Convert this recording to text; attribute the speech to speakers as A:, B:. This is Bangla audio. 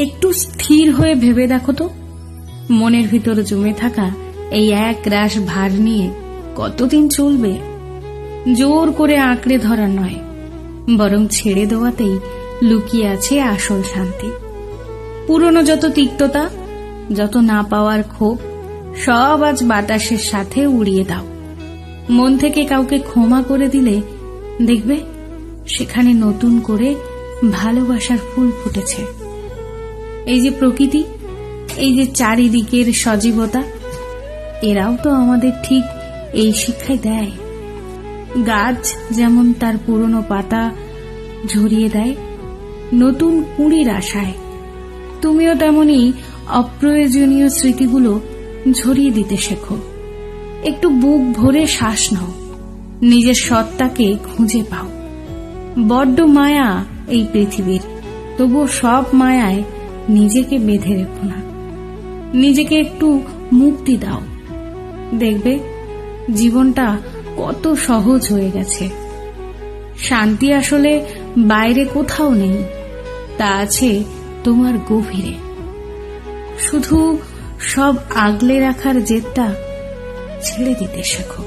A: একটু স্থির হয়ে ভেবে দেখো তো, মনের ভিতর জমে থাকা এই এক রাশ ভার নিয়ে কতদিন চলবে? জোর করে আঁকড়ে ধরা নয়, বরং ছেড়ে দেওয়াতেই লুকিয়ে আছে আসল শান্তি। পুরনো যত তিক্ততা, যত না পাওয়ার ক্ষোভ, সব আজ বাতাসের সাথে উড়িয়ে দাও। মন থেকে কাউকে ক্ষমা করে দিলে দেখবে সেখানে নতুন করে ভালোবাসার ফুল ফুটেছে। এই যে প্রকৃতি, এই যে চারিদিকের সজীবতা, এরাও তো আমাদের ঠিক এই শিক্ষাই দেয়। গাছ যেমন তার পুরনো পাতা ঝরিয়ে দেয় নতুন কুঁড়ির আশায়, তুমিও তেমনি অপ্রয়োজনীয় স্মৃতিগুলো ঝরিয়ে দিতে শেখো। একটু বুক ভরে শ্বাস নাও, নিজের সত্তাকে খুঁজে পাও। বড্ড মায়া এই পৃথিবীর, তবুও সব মায়ায় নিজেকে বেঁধে রেখো না। নিজেকে একটু মুক্তি দাও, দেখবে জীবনটা কত সহজ হয়ে গেছে। শান্তি আসলে বাইরে কোথাও নেই, তা আছে তোমার গভীরে। শুধু সব আগলে রাখার জেদটা ছেড়ে দিতে শেখো।